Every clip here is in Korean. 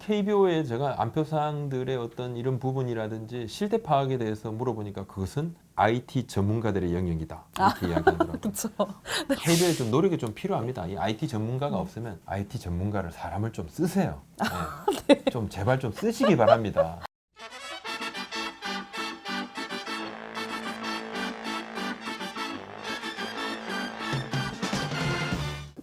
KBO에 제가 안표상들의 어떤 이런 부분이라든지 실태 파악에 대해서 물어보니까 그것은 IT 전문가들의 영역이다 이렇게 이야기하더라고요. 그렇죠. KBO에 좀 노력이 좀 필요합니다. 이 IT 전문가가 없으면 IT 전문가를 사람을 좀 쓰세요. 네. 좀 제발 좀 쓰시기 바랍니다.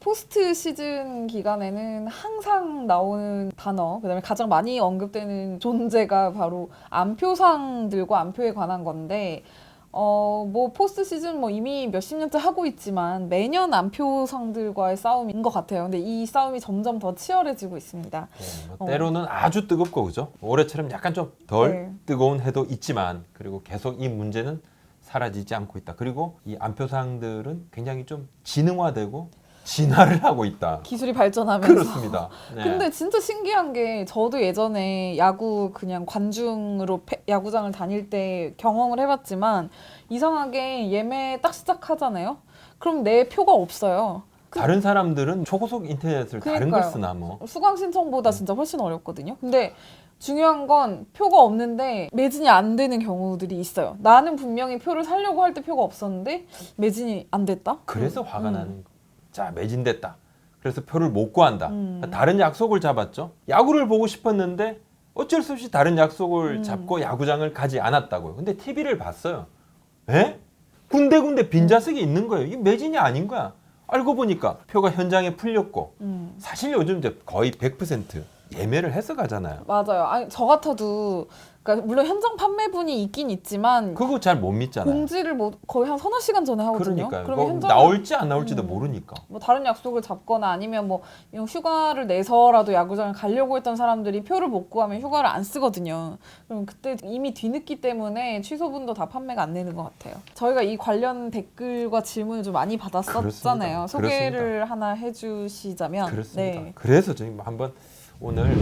포스트 시즌 기간에는 항상 나오는 단어, 그다음에 가장 많이 언급되는 존재가 바로 안표상들과 안표에 관한 건데, 뭐 포스트 시즌 뭐 이미 몇십 년째 하고 있지만 매년 안표상들과의 싸움인 것 같아요. 근데 이 싸움이 점점 더 치열해지고 있습니다. 네, 뭐 때로는 아주 뜨겁고 그죠? 올해처럼 약간 좀 덜 뜨거운 해도 있지만 그리고 계속 이 문제는 사라지지 않고 있다. 그리고 이 안표상들은 굉장히 좀 지능화되고 진화를 하고 있다. 기술이 발전하면서. 그렇습니다. 네. 근데 진짜 신기한 게 저도 예전에 야구 그냥 관중으로 야구장을 다닐 때 경험을 해봤지만 이상하게 예매 딱 시작하잖아요. 그럼 내 표가 없어요. 다른 사람들은 초고속 인터넷을 다른 걸 그러니까요. 쓰나 뭐. 수강 신청보다 진짜 훨씬 어렵거든요. 근데 중요한 건 표가 없는데 매진이 안 되는 경우들이 있어요. 나는 분명히 표를 사려고 할 때 표가 없었는데 매진이 안 됐다? 그래서 화가 나는 거. 자, 매진됐다. 그래서 표를 못 구한다. 다른 약속을 잡았죠. 야구를 보고 싶었는데 어쩔 수 없이 다른 약속을 잡고 야구장을 가지 않았다고요. 근데 TV를 봤어요. 에? 군데군데 빈좌석이 있는 거예요. 이게 매진이 아닌 거야. 알고 보니까 표가 현장에 풀렸고 사실 요즘 이제 거의 100% 예매를 해서 가잖아요. 맞아요. 아니, 저 같아도 그러니까 물론 현장 판매분이 있긴 있지만 그거 잘 못 믿잖아요. 공지를 뭐 거의 한 서너 시간 전에 하거든요. 그러니까요. 그러면 뭐 현장 나올지 안 나올지도 모르니까. 뭐 다른 약속을 잡거나 아니면 뭐 이런 휴가를 내서라도 야구장을 가려고 했던 사람들이 표를 못 구하면 휴가를 안 쓰거든요. 그럼 그때 이미 뒤늦기 때문에 취소분도 다 판매가 안 되는 것 같아요. 저희가 이 관련 댓글과 질문을 좀 많이 받았었잖아요. 그렇습니다. 소개를 하나 해주시자면. 그렇습니다. 네. 그래서 저희 한번 오늘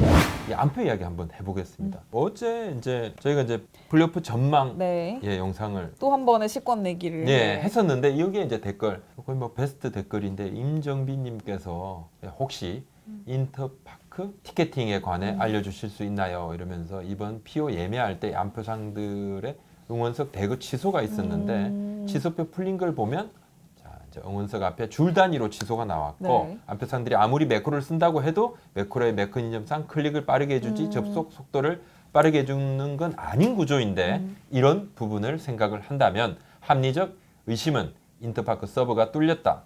이 안표 이야기 한번 해보겠습니다. 어제 이제 저희가 이제 플레이오프 전망 네. 영상을 또 한 번의 식권 내기를 했었는데 여기에 이제 댓글 거의 뭐 베스트 댓글인데 임정빈님께서 혹시 인터파크 티켓팅에 관해 알려주실 수 있나요? 이러면서 이번 PO 예매할 때 안표상들의 응원석 대거 취소가 있었는데 취소표 풀린 걸 보면 응원석 앞에 줄 단위로 취소가 나왔고 안표상들이 아무리 매크로를 쓴다고 해도 매크로의 메커니즘상 클릭을 빠르게 해주지 접속 속도를 빠르게 해주는 건 아닌 구조인데 이런 부분을 생각을 한다면 합리적 의심은 인터파크 서버가 뚫렸다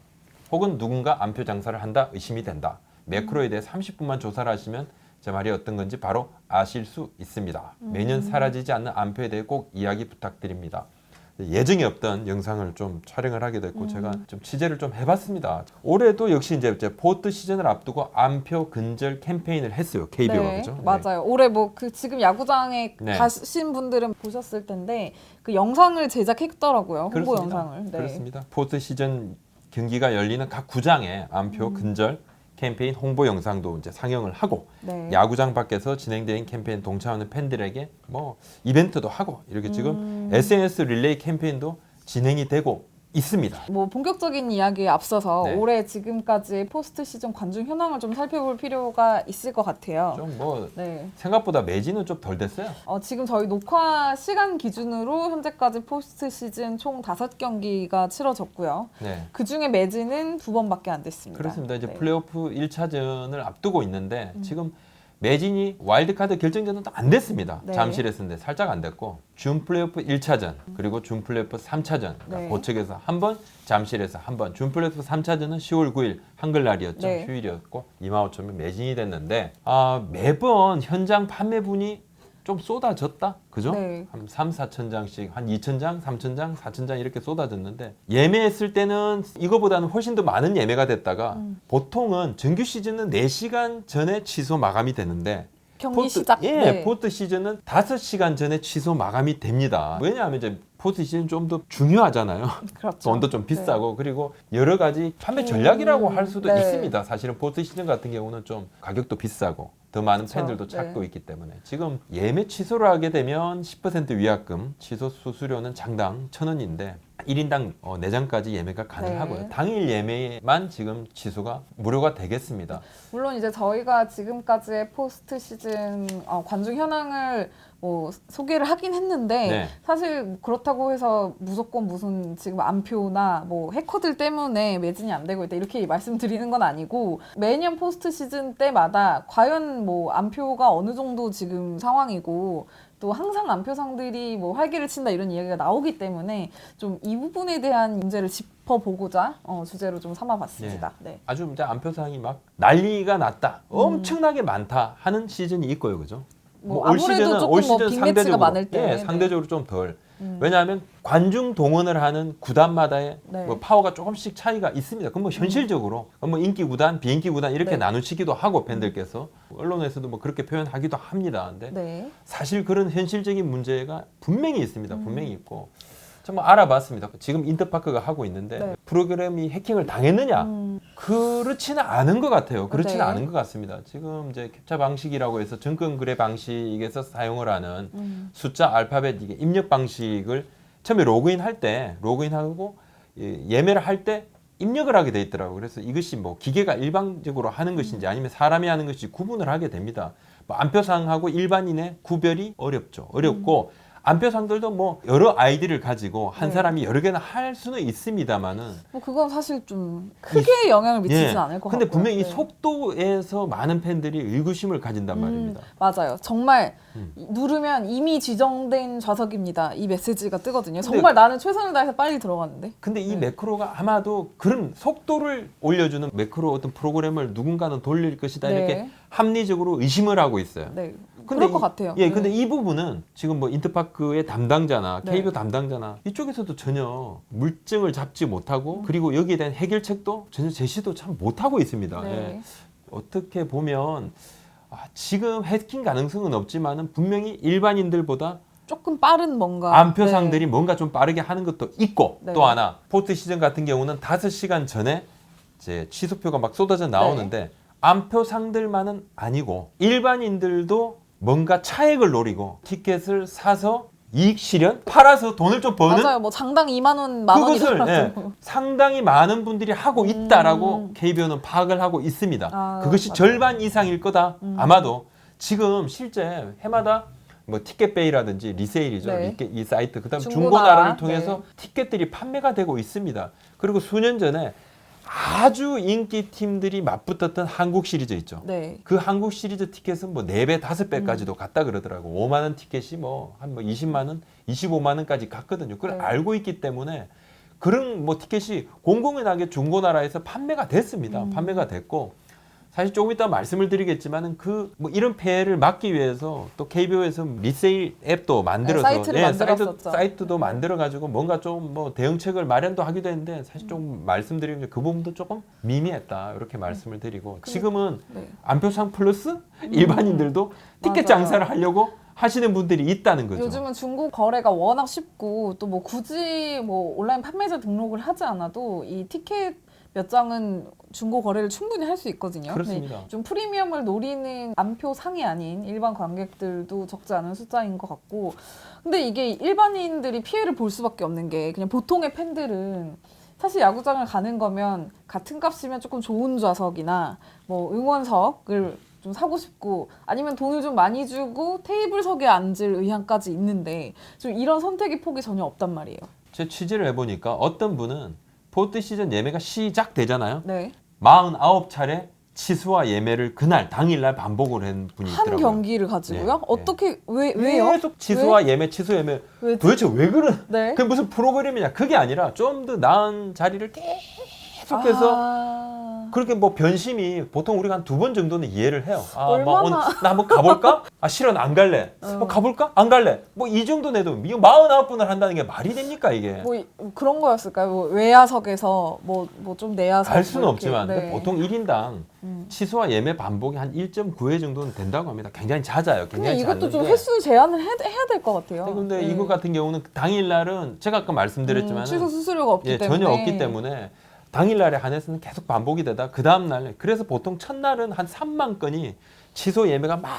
혹은 누군가 안표 장사를 한다 의심이 된다. 매크로에 대해 30분만 조사를 하시면 제 말이 어떤 건지 바로 아실 수 있습니다. 매년 사라지지 않는 안표에 대해 꼭 이야기 부탁드립니다. 예정이 없던 영상을 좀 촬영을 하게 됐고 제가 좀 취재를 좀 해봤습니다. 올해도 역시 이제 포트 시즌을 앞두고 안표 근절 캠페인을 했어요. KBO가 네, 그죠? 맞아요. 올해 뭐 그 지금 야구장에 가신 분들은 보셨을 텐데 그 영상을 제작했더라고요. 홍보 그렇습니다. 영상을. 네. 그렇습니다. 포트 시즌 경기가 열리는 각 구장에 안표 근절 캠페인 홍보 영상도 이제 상영을 하고 야구장 밖에서 진행된 캠페인 동참하는 팬들에게 뭐 이벤트도 하고 이렇게 지금 SNS 릴레이 캠페인도 진행이 되고 있습니다. 뭐 본격적인 이야기에 앞서서 네. 올해 지금까지의 포스트 시즌 관중 현황을 좀 살펴볼 필요가 있을 것 같아요. 좀 뭐 네. 생각보다 매진은 좀 덜 됐어요. 지금 저희 녹화 시간 기준으로 현재까지 포스트 시즌 총 5경기가 치러졌고요. 네. 그중에 매진은 2번밖에 안 됐습니다. 그렇습니다. 이제 플레이오프 1차전을 앞두고 있는데 지금 매진이 와일드카드 결정전은 안 됐습니다. 네. 잠실 했었는데 살짝 안 됐고 준 플레이오프 1차전 그리고 준 플레이오프 3차전 그러니까 고척에서 한 번, 잠실에서 한 번. 준 플레이오프 3차전은 10월 9일 한글날이었죠. 휴일이었고 2만 5천 명 매진이 됐는데 매번 현장 판매분이 좀 쏟아졌다. 그죠? 네. 한 3, 4천 장씩 한 2천 장, 3천 장, 4천 장 이렇게 쏟아졌는데 예매했을 때는 이거보다는 훨씬 더 많은 예매가 됐다가 보통은 정규 시즌은 4시간 전에 취소 마감이 되는데 경기 시작. 포스트 시즌은 5시간 전에 취소 마감이 됩니다. 왜냐하면 이제 포스트 시즌 좀 더 중요하잖아요. 그렇죠. 돈도 좀 비싸고 그리고 여러 가지 판매 전략이라고 할 수도 있습니다. 사실은 포스트 시즌 같은 경우는 좀 가격도 비싸고 더 많은 팬들도 찾고 있기 때문에 지금 예매 취소를 하게 되면 10% 위약금, 취소 수수료는 장당 1,000원인데 1인당 4장까지 예매가 가능하고요. 네. 당일 예매만 지금 취소가 무료가 되겠습니다. 물론 이제 저희가 지금까지의 포스트 시즌 관중 현황을 뭐 소개를 하긴 했는데 네. 사실 그렇다고 해서 무조건 무슨 지금 안표나 뭐 해커들 때문에 매진이 안 되고 있다 이렇게 말씀드리는 건 아니고 매년 포스트 시즌 때마다 과연 뭐 안표가 어느 정도 지금 상황이고 또 항상 안표상들이 뭐 활기를 친다 이런 이야기가 나오기 때문에 좀 이 부분에 대한 문제를 짚어보고자 주제로 좀 삼아봤습니다. 네. 아주 이제 안표상이 막 난리가 났다, 엄청나게 많다 하는 시즌이 있고요, 그죠? 뭐 아무래도 조금 뭐 빅매치가 많을 때 예, 상대적으로 좀 덜. 왜냐하면 관중 동원을 하는 구단마다의 네. 뭐 파워가 조금씩 차이가 있습니다. 그럼 뭐 현실적으로 뭐 인기 구단, 비인기 구단 이렇게 네. 나누시기도 하고 팬들께서 언론에서도 뭐 그렇게 표현하기도 합니다. 근데 네. 사실 그런 현실적인 문제가 분명히 있습니다. 분명히 있고. 정말 알아봤습니다. 지금 인터파크가 하고 있는데 네. 프로그램이 해킹을 당했느냐? 그렇지는 않은 것 같아요. 그렇지는 네. 않은 것 같습니다. 지금 이제 캡처 방식이라고 해서 정권 거래 방식에서 사용을 하는 숫자 알파벳 이게 입력 방식을 처음에 로그인할 때 로그인하고 예매를 할 때 입력을 하게 돼 있더라고요. 그래서 이것이 뭐 기계가 일방적으로 하는 것인지 아니면 사람이 하는 것인지 구분을 하게 됩니다. 뭐 안표상하고 일반인의 구별이 어렵고 안표상들도 뭐 여러 아이디를 가지고 한 네. 사람이 여러 개나 할 수는 있습니다만은 뭐 그건 사실 좀 크게 영향을 미치진 않을 것 근데 같고요. 분명히 이 네. 속도에서 많은 팬들이 의구심을 가진단 말입니다. 맞아요. 정말 누르면 이미 지정된 좌석입니다. 이 메시지가 뜨거든요. 근데- 정말 나는 최선을 다해서 빨리 들어갔는데. 근데 이 네. 매크로가 아마도 그런 속도를 올려주는 매크로 어떤 프로그램을 누군가는 돌릴 것이다 네. 이렇게 합리적으로 의심을 하고 있어요. 네. 근데 그럴 것 같아요. 예, 네. 근데 이 부분은 지금 뭐 인터파크의 담당자나 네. KBO 담당자나 이쪽에서도 전혀 물증을 잡지 못하고 그리고 여기에 대한 해결책도 전혀 제시도 참 못하고 있습니다. 네. 예. 어떻게 보면 지금 해킹 가능성은 없지만은 분명히 일반인들보다 조금 빠른 뭔가. 안표상들이 뭔가 좀 빠르게 하는 것도 있고 네. 또 하나 포스트 시즌 같은 경우는 5시간 전에 이제 취소표가 막 쏟아져 나오는데 네. 안표상들만은 아니고 일반인들도 뭔가 차액을 노리고 티켓을 사서 이익 실현 팔아서 돈을 좀 버는 맞아요. 뭐 장당 2만 원, 만 그것을 원이라도. 상당히 많은 분들이 하고 있다라고 KBO는 파악을 하고 있습니다. 아, 그것이 맞아요. 절반 이상일 거다. 아마도 지금 실제 해마다 뭐 티켓베이라든지 리세일이죠. 네. 이 사이트 그다음 중고나라. 중고나라를 통해서 티켓들이 판매가 되고 있습니다. 그리고 수년 전에 아주 인기 팀들이 맞붙었던 한국 시리즈 있죠. 네. 그 한국 시리즈 티켓은 뭐 4배, 5배까지도 갔다 그러더라고. 5만 원 티켓이 뭐 한 뭐 20만 원, 25만 원까지 갔거든요. 그걸 네. 알고 있기 때문에 그런 뭐 티켓이 공공연하게 중고나라에서 판매가 됐습니다. 판매가 됐고 사실 조금 이따 말씀을 드리겠지만은 그 뭐 이런 폐해를 막기 위해서 또 KBO에서 리세일 앱도 만들어서 사이트를 만들었었죠. 사이트도 만들어 가지고 뭔가 좀 뭐 대응책을 마련도 하기도 했는데 사실 좀 말씀드리면 그 부분도 조금 미미했다 이렇게 말씀을 드리고 지금은 네. 안표상 플러스 일반인들도 티켓 맞아요. 장사를 하려고 하시는 분들이 있다는 거죠. 요즘은 중고 거래가 워낙 쉽고 또 뭐 굳이 뭐 온라인 판매자 등록을 하지 않아도 이 티켓 몇 장은 중고 거래를 충분히 할 수 있거든요. 그렇습니다. 근데 좀 프리미엄을 노리는 안표 상이 아닌 일반 관객들도 적지 않은 숫자인 것 같고, 근데 이게 일반인들이 피해를 볼 수밖에 없는 게 그냥 보통의 팬들은 사실 야구장을 가는 거면 같은 값이면 조금 좋은 좌석이나 뭐 응원석을 좀 사고 싶고 아니면 돈을 좀 많이 주고 테이블석에 앉을 의향까지 있는데 좀 이런 선택의 폭이 전혀 없단 말이에요. 제 취재를 해보니까 어떤 분은 포스트 시즌 예매가 시작되잖아요. 네. 49차례 취소와 예매를 그날 당일날 반복을 한 분이 한 있더라고요. 경기를 가지고요? 네, 어떻게 왜요? 계속 취소와 예매, 취소 예매. 왜? 도대체 왜 그런? 네. 그게 무슨 프로그램이냐? 그게 아니라 좀 더 나은 자리를 계속해서 그렇게 뭐 변심이 보통 우리가 한 2번 정도는 이해를 해요. 아, 뭐 얼마나- 오늘 나 한번 가볼까? 아 싫어, 안 갈래. 가볼까? 안 갈래. 뭐 이 정도 내도 49분을 한다는 게 말이 됩니까 이게? 뭐 그런 거였을까요? 뭐 외야석에서 뭐 좀 내야석 알 수는 뭐 이렇게. 없지만 네. 보통 1인당 취소와 예매 반복이 한 1.9회 정도는 된다고 합니다. 굉장히 잦아요. 근데 굉장히 이것도 좀 잦은데. 횟수 제한을 해야 될 것 같아요. 근데 네. 이거 같은 경우는 당일날은 제가 아까 말씀드렸지만 취소 수수료가 없기 때문에 전혀 없기 때문에 당일날에 한해서는 계속 반복이 되다 그 다음날 그래서 보통 첫날은 한 3만 건이 취소 예매가 막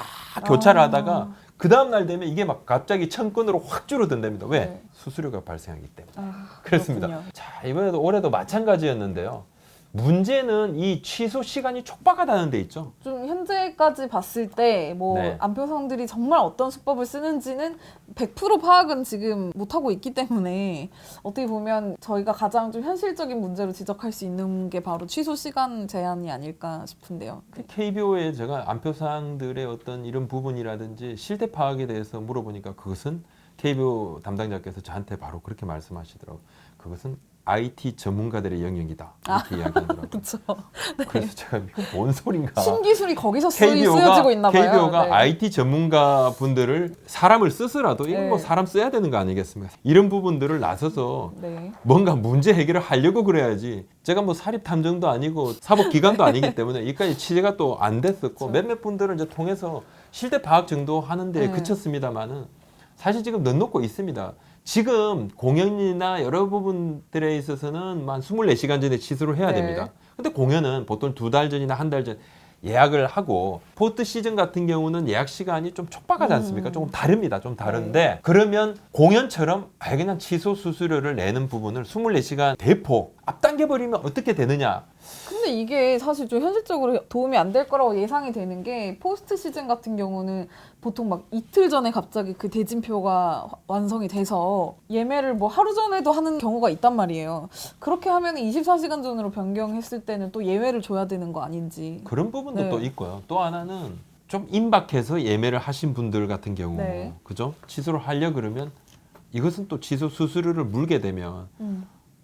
교차를 하다가 그 다음날 되면 이게 막 갑자기 1000건으로 확 줄어든답니다. 왜? 네. 수수료가 발생하기 때문에. 그렇습니다. 그렇습니다. 자, 이번에도 올해도 마찬가지였는데요. 문제는 이 취소 시간이 촉박하다는 데 있죠. 좀 현재까지 봤을 때 뭐 네. 안표상들이 정말 어떤 수법을 쓰는지는 100% 파악은 지금 못하고 있기 때문에 어떻게 보면 저희가 가장 좀 현실적인 문제로 지적할 수 있는 게 바로 취소 시간 제한이 아닐까 싶은데요. 네. KBO에 제가 안표상들의 어떤 이런 부분이라든지 실태 파악에 대해서 물어보니까 그것은 KBO 담당자께서 저한테 바로 그렇게 말씀하시더라고요. 그것은 IT 전문가들의 영역이다. 이렇게 이야기하더라고요. 그렇죠. 그래서 제가 이거 뭔 소린가. 신기술이 거기서 쓰여지고 있나 봐요. KBO가 네. IT 전문가 분들을 사람을 쓰더라도 이건 뭐 네. 사람 써야 되는 거 아니겠습니까? 이런 부분들을 나서서 네. 뭔가 문제 해결을 하려고 그래야지. 제가 뭐 사립 탐정도 아니고 사법 기관도 아니기 때문에 여기까지 취재가 또 안 됐었고 그렇죠. 몇몇 분들을 이제 통해서 실태 파악 정도 하는데 네. 그쳤습니다만은 사실 지금 넣어놓고 있습니다. 지금 공연이나 여러 부분들에 있어서는 만 24시간 전에 취소를 해야 네. 됩니다. 근데 공연은 보통 2달 전이나 한 달 전 예약을 하고 포트 시즌 같은 경우는 예약 시간이 좀 촉박하지 않습니까? 조금 다릅니다. 좀 다른데 그러면 공연처럼 아예 그냥 취소 수수료를 내는 부분을 24시간 대폭 앞당겨 버리면 어떻게 되느냐? 근데 이게 사실 좀 현실적으로 도움이 안 될 거라고 예상이 되는 게 포스트 시즌 같은 경우는 보통 막 이틀 전에 갑자기 그 대진표가 완성이 돼서 예매를 뭐 하루 전에도 하는 경우가 있단 말이에요. 그렇게 하면 24시간 전으로 변경했을 때는 또 예외를 줘야 되는 거 아닌지. 그런 부분도 네. 또 있고요. 또 하나는 좀 임박해서 예매를 하신 분들 같은 경우, 네. 그죠? 취소를 하려 그러면 이것은 또 취소 수수료를 물게 되면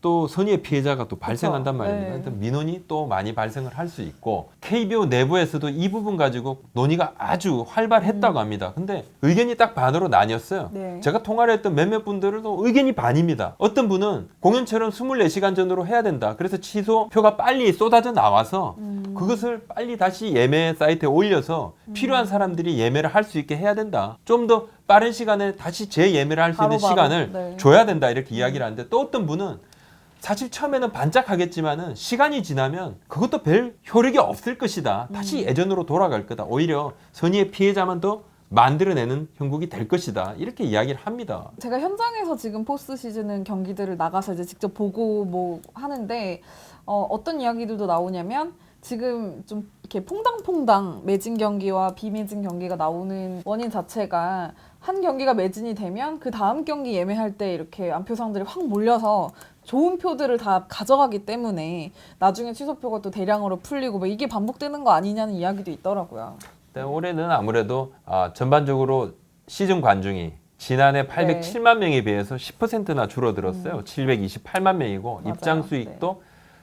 또 선의의 피해자가 또 발생한단 말입니다. 네. 그러니까 민원이 또 많이 발생을 할 수 있고 KBO 내부에서도 이 부분 가지고 논의가 아주 활발했다고 합니다. 근데 의견이 딱 반으로 나뉘었어요. 네. 제가 통화를 했던 몇몇 분들도 의견이 반입니다. 어떤 분은 공연처럼 24시간 전으로 해야 된다. 그래서 취소표가 빨리 쏟아져 나와서 그것을 빨리 다시 예매 사이트에 올려서 필요한 사람들이 예매를 할 수 있게 해야 된다. 좀 더 빠른 시간에 다시 재예매를 할 수 있는 바로바로, 시간을 네. 줘야 된다. 이렇게 이야기를 하는데 또 어떤 분은 사실 처음에는 반짝하겠지만은 시간이 지나면 그것도 별 효력이 없을 것이다. 다시 예전으로 돌아갈 거다. 오히려 선의의 피해자만 더 만들어내는 형국이 될 것이다. 이렇게 이야기를 합니다. 제가 현장에서 지금 포스트 시즌은 경기들을 나가서 이제 직접 보고 뭐 하는데 어떤 이야기들도 나오냐면 지금 좀 이렇게 퐁당퐁당 매진 경기와 비매진 경기가 나오는 원인 자체가 한 경기가 매진이 되면 그 다음 경기 예매할 때 이렇게 안표상들이 확 몰려서 좋은 표들을 다 가져가기 때문에 나중에 취소표가 또 대량으로 풀리고 뭐 이게 반복되는 거 아니냐는 이야기도 있더라고요. 근데 올해는 아무래도 전반적으로 시즌 관중이 지난해 807만 명에 비해서 10%나 줄어들었어요. 728만 명이고 맞아요. 입장 수익도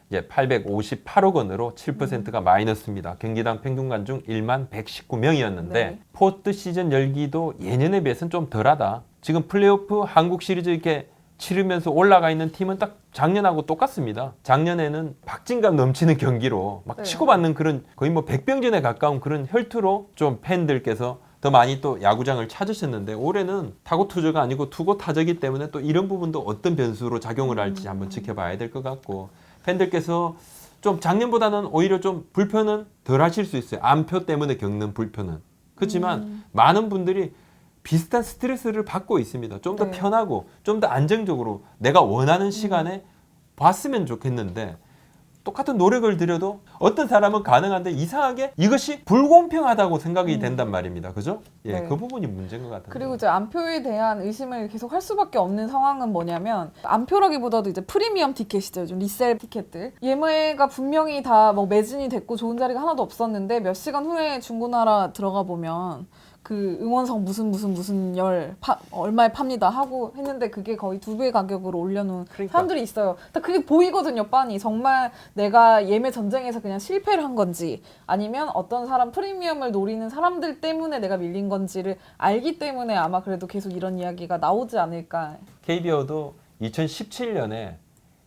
이제 858억 원으로 7%가 마이너스입니다. 경기당 평균 관중 1만 119명이었는데 네. 포스트 시즌 열기도 예년에 비해서는 좀 덜하다. 지금 플레이오프 한국 시리즈 이렇게 치르면서 올라가 있는 팀은 딱 작년하고 똑같습니다. 작년에는 박진감 넘치는 경기로 막 네. 치고받는 그런 거의 뭐 백병전에 가까운 그런 혈투로 좀 팬들께서 더 많이 또 야구장을 찾으셨는데 올해는 타고 투저가 아니고 투고 타저기 때문에 또 이런 부분도 어떤 변수로 작용을 할지 한번 지켜봐야 될 것 같고 팬들께서 좀 작년보다는 오히려 좀 불편은 덜 하실 수 있어요. 안표 때문에 겪는 불편은. 그렇지만 많은 분들이 비슷한 스트레스를 받고 있습니다. 좀 더 네. 편하고 좀 더 안정적으로 내가 원하는 시간에 봤으면 좋겠는데 똑같은 노력을 들여도 어떤 사람은 가능한데 이상하게 이것이 불공평하다고 생각이 된단 말입니다. 그죠? 예, 네. 그 부분이 문제인 것 같아요. 그리고 이제 안표에 대한 의심을 계속 할 수밖에 없는 상황은 뭐냐면 안표라기보다도 이제 프리미엄 티켓이죠. 좀 리셀 티켓들. 예매가 분명히 다 뭐 매진이 됐고 좋은 자리가 하나도 없었는데 몇 시간 후에 중고나라 들어가 보면 그 응원석 무슨 얼마에 팝니다 하고 했는데 그게 거의 2배 가격으로 올려놓은 그러니까. 사람들이 있어요. 딱 그게 보이거든요, 빤히. 정말 내가 예매 전쟁에서 그냥 실패를 한 건지 아니면 어떤 사람 프리미엄을 노리는 사람들 때문에 내가 밀린 건지를 알기 때문에 아마 그래도 계속 이런 이야기가 나오지 않을까. KBO도 2017년에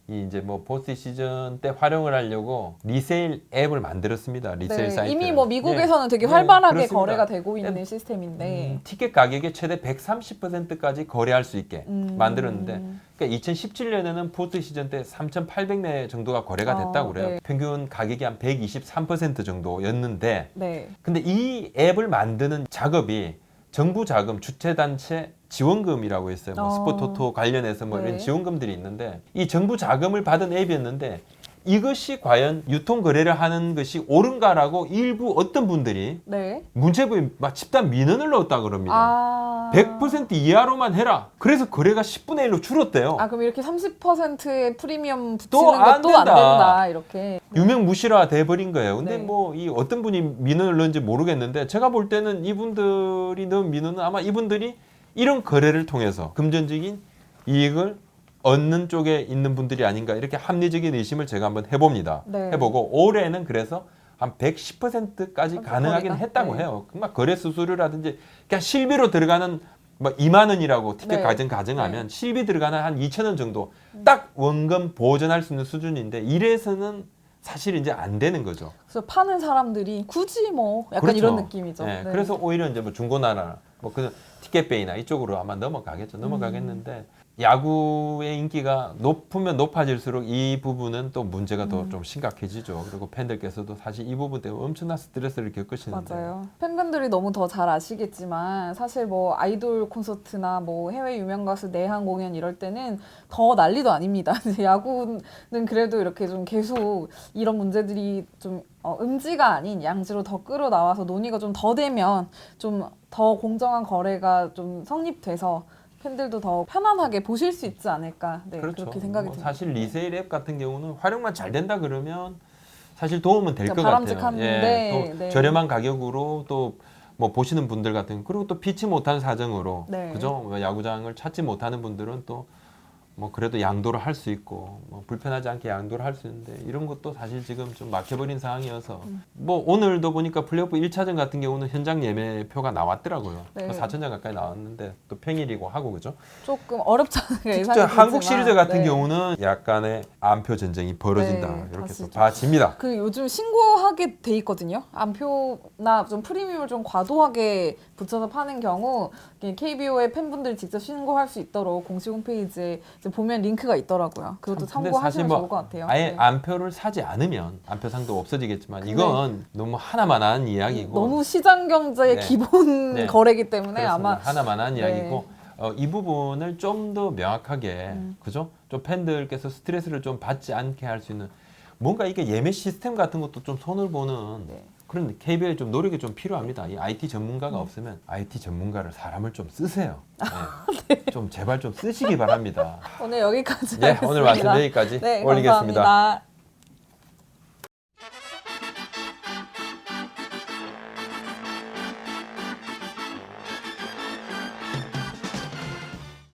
이 이제 뭐 포스트 시즌 때 활용을 하려고 리세일 앱을 만들었습니다. 리세일 사이트. 이미 뭐 미국에서는 되게 활발하게 그렇습니다. 거래가 되고 있는 시스템인데 티켓 가격의 최대 130%까지 거래할 수 있게 만들었는데 그러니까 2017년에는 포스트 시즌 때 3,800매 정도가 거래가 됐다고 그래요. 네. 평균 가격이 한 123% 정도였는데 네. 근데 이 앱을 만드는 작업이 정부 자금, 주체단체 지원금이라고 있어요. 뭐 스포토토 관련해서 뭐 이런 네. 지원금들이 있는데 이 정부 자금을 받은 앱이었는데 이것이 과연 유통 거래를 하는 것이 옳은가라고 일부 어떤 분들이 네. 문체부에 막 집단 민원을 넣었다 그럽니다. 아. 100% 이하로만 해라. 그래서 거래가 10분의 1로 줄었대요. 아, 그럼 이렇게 30%의 프리미엄 붙이는 또 안 것도 안 된다. 된다. 이렇게. 유명무실화 돼버린 거예요. 근데 네. 뭐 이 어떤 분이 민원을 넣은지 모르겠는데 제가 볼 때는 이분들이 넣은 민원은 아마 이분들이 이런 거래를 통해서 금전적인 이익을 얻는 쪽에 있는 분들이 아닌가 이렇게 합리적인 의심을 제가 한번 해봅니다. 네. 해보고 올해는 그래서 한 110%까지 가능하긴 거래가? 했다고 네. 해요. 막 거래 수수료라든지 그냥 실비로 들어가는 뭐 2만 원이라고 티켓 네. 가정하면 실비 들어가는 한 2천 원 정도 딱 원금 보전할 수 있는 수준인데 이래서는 사실 이제 안 되는 거죠. 그래서 파는 사람들이 굳이 뭐 약간 그렇죠. 이런 느낌이죠. 네, 네. 그래서 오히려 이제 뭐 중고나라, 뭐 그 티켓베이나 이쪽으로 아마 넘어가겠죠. 넘어가겠는데 야구의 인기가 높으면 높아질수록 이 부분은 또 문제가 더 좀 심각해지죠. 그리고 팬들께서도 사실 이 부분 때문에 엄청난 스트레스를 겪으시는데. 맞아요. 팬분들이 너무 더 잘 아시겠지만 사실 뭐 아이돌 콘서트나 뭐 해외 유명 가수 내한 공연 이럴 때는 더 난리도 아닙니다. 이제 야구는 그래도 이렇게 좀 계속 이런 문제들이 좀 음지가 아닌 양지로 더 끌어나와서 논의가 좀 더 되면 좀 더 공정한 거래가 좀 성립돼서 팬들도 더 편안하게 보실 수 있지 않을까. 네, 그렇죠. 그렇게 생각이 뭐 듭니다. 사실 리세일 앱 같은 경우는 활용만 잘 된다 그러면 사실 도움은 될 것 그러니까 같아요. 바람직한데, 또 네. 저렴한 가격으로 또 뭐 보시는 분들 같은 그리고 또 피치 못한 사정으로 네. 그죠? 뭐 야구장을 찾지 못하는 분들은 또 뭐 그래도 양도를 할 수 있고 뭐 불편하지 않게 양도를 할 수 있는데 이런 것도 사실 지금 좀 막혀버린 상황이어서 뭐 오늘도 보니까 플레이오프 1차전 같은 경우는 현장 예매표가 나왔더라고요. 네. 4,000장 가까이 나왔는데 또 평일이고 하고 그죠? 조금 어렵잖아요. 진짜 예상이 한국 되지만. 시리즈 같은 네. 경우는 약간의 안표 전쟁이 벌어진다 네, 이렇게 다시 또 봐집니다. 그 요즘 신고하게 돼 있거든요. 안표나 좀 프리미엄을 좀 과도하게 붙여서 파는 경우 KBO의 팬분들이 직접 신고할 수 있도록 공식 홈페이지에 이제 보면 링크가 있더라고요. 그것도 근데 사실 참고하시면 뭐 좋을 것 같아요. 아예 네. 안표를 사지 않으면 안표상도 없어지겠지만 이건 너무 하나만한 이야기고 너무 시장 경제의 네. 기본 네. 거래이기 때문에 그렇습니다. 아마 하나만한 네. 이야기고 이 부분을 좀 더 명확하게 그죠? 좀 팬들께서 스트레스를 좀 받지 않게 할 수 있는 뭔가 이게 예매 시스템 같은 것도 좀 손을 보는 네. 그런 KBO의 좀 노력이 좀 필요합니다. 이 IT 전문가가 없으면 IT 전문가를 사람을 좀 쓰세요. 네. 좀 제발 좀 쓰시기 바랍니다. 오늘 여기까지 예, 하겠습니다. 오늘 말씀 여기까지 네, 올리겠습니다. 감사합니다.